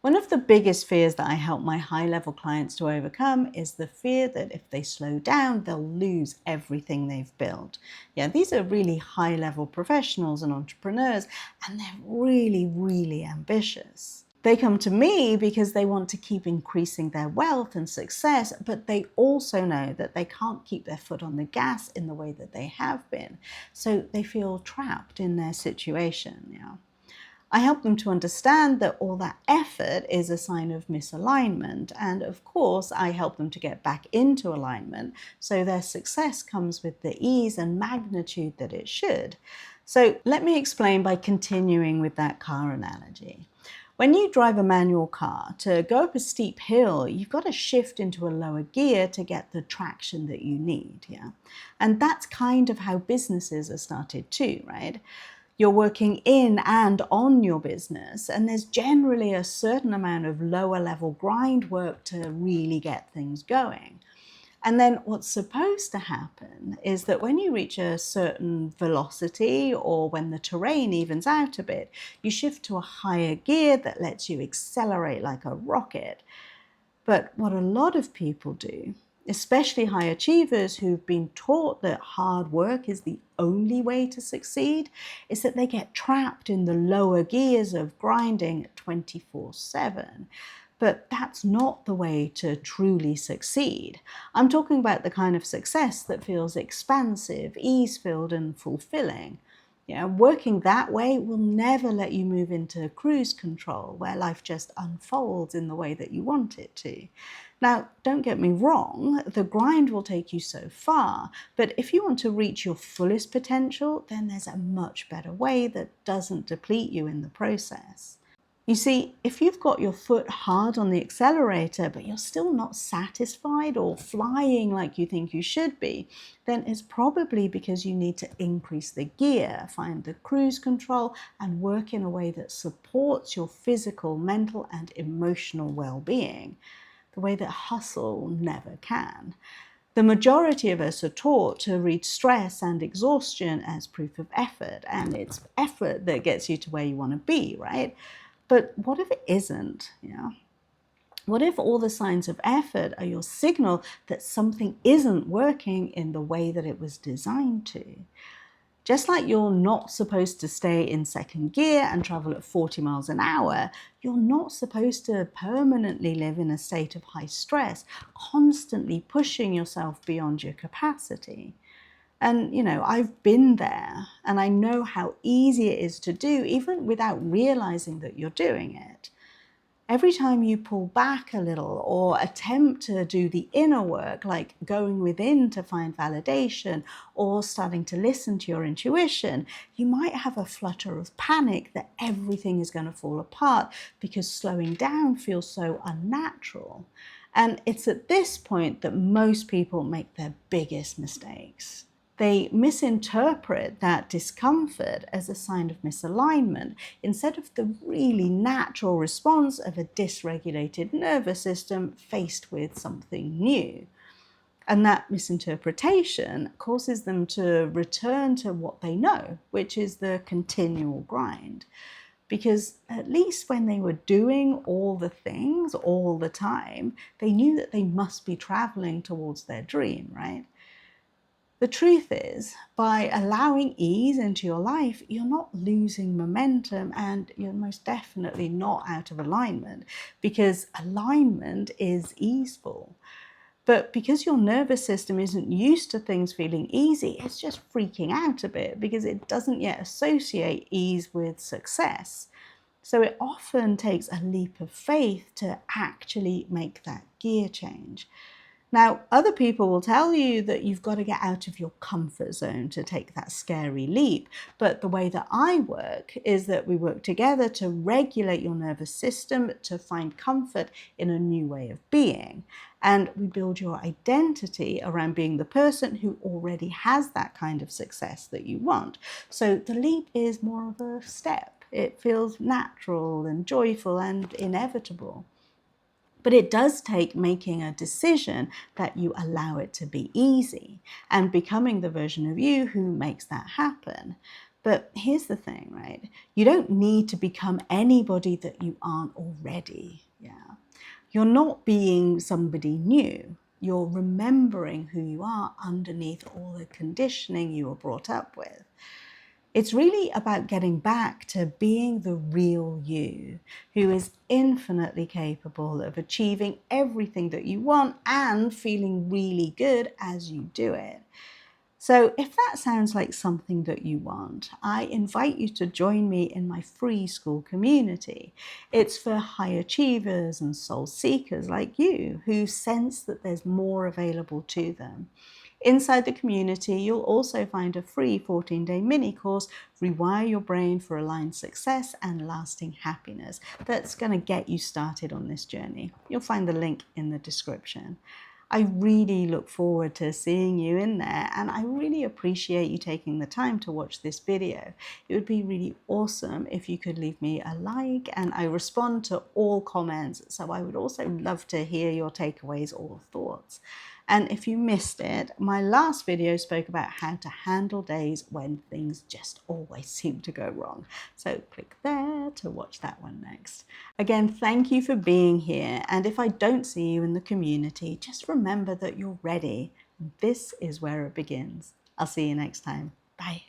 One of the biggest fears that I help my high-level clients to overcome is the fear that if they slow down, they'll lose everything they've built. Yeah, these are really high-level professionals and entrepreneurs, and they're really, really ambitious. They come to me because they want to keep increasing their wealth and success, but they also know that they can't keep their foot on the gas in the way that they have been. So they feel trapped in their situation. I help them to understand that all that effort is a sign of misalignment. And of course, I help them to get back into alignment so their success comes with the ease and magnitude that it should. So let me explain by continuing with that car analogy. When you drive a manual car, to go up a steep hill, you've got to shift into a lower gear to get the traction that you need. And that's kind of how businesses are started too, right? You're working in and on your business, and there's generally a certain amount of lower level grind work to really get things going. And then what's supposed to happen is that when you reach a certain velocity, or when the terrain evens out a bit, you shift to a higher gear that lets you accelerate like a rocket. But what a lot of people do, especially high achievers who've been taught that hard work is the only way to succeed, is that they get trapped in the lower gears of grinding 24/7. But that's not the way to truly succeed. I'm talking about the kind of success that feels expansive, ease-filled, and fulfilling. Working that way will never let you move into cruise control, where life just unfolds in the way that you want it to. Now, don't get me wrong, the grind will take you so far, but if you want to reach your fullest potential, then there's a much better way that doesn't deplete you in the process. You see, if you've got your foot hard on the accelerator, but you're still not satisfied or flying like you think you should be, then it's probably because you need to increase the gear, find the cruise control, and work in a way that supports your physical, mental, and emotional well-being, the way that hustle never can. The majority of us are taught to read stress and exhaustion as proof of effort, and it's effort that gets you to where you want to be, right? But what if it isn't? What if all the signs of effort are your signal that something isn't working in the way that it was designed to? Just like you're not supposed to stay in second gear and travel at 40 miles an hour, you're not supposed to permanently live in a state of high stress, constantly pushing yourself beyond your capacity. And I've been there, and I know how easy it is to do, even without realizing that you're doing it. Every time you pull back a little or attempt to do the inner work, like going within to find validation or starting to listen to your intuition, you might have a flutter of panic that everything is going to fall apart because slowing down feels so unnatural. And it's at this point that most people make their biggest mistakes. They misinterpret that discomfort as a sign of misalignment instead of the really natural response of a dysregulated nervous system faced with something new. And that misinterpretation causes them to return to what they know, which is the continual grind. Because at least when they were doing all the things all the time, they knew that they must be traveling towards their dream, right? The truth is, by allowing ease into your life, you're not losing momentum, and you're most definitely not out of alignment, because alignment is easeful. But because your nervous system isn't used to things feeling easy, it's just freaking out a bit because it doesn't yet associate ease with success. So it often takes a leap of faith to actually make that gear change. Now, other people will tell you that you've got to get out of your comfort zone to take that scary leap. But the way that I work is that we work together to regulate your nervous system to find comfort in a new way of being. And we build your identity around being the person who already has that kind of success that you want. So the leap is more of a step. It feels natural and joyful and inevitable. But it does take making a decision that you allow it to be easy and becoming the version of you who makes that happen. But here's the thing, right? You don't need to become anybody that you aren't already. Yeah. You're not being somebody new. You're remembering who you are underneath all the conditioning you were brought up with. It's really about getting back to being the real you, who is infinitely capable of achieving everything that you want and feeling really good as you do it. So if that sounds like something that you want, I invite you to join me in my free school community. It's for high achievers and soul seekers like you who sense that there's more available to them. Inside the community, you'll also find a free 14-day mini course, Rewire Your Brain for Aligned Success and Lasting Happiness, that's going to get you started on this journey. You'll find the link in the description. I really look forward to seeing you in there, and I really appreciate you taking the time to watch this video. It would be really awesome if you could leave me a like, and I respond to all comments, so I would also love to hear your takeaways or thoughts. And if you missed it, my last video spoke about how to handle days when things just always seem to go wrong. So click there to watch that one next. Again, thank you for being here. And if I don't see you in the community, just remember that you're ready. This is where it begins. I'll see you next time. Bye.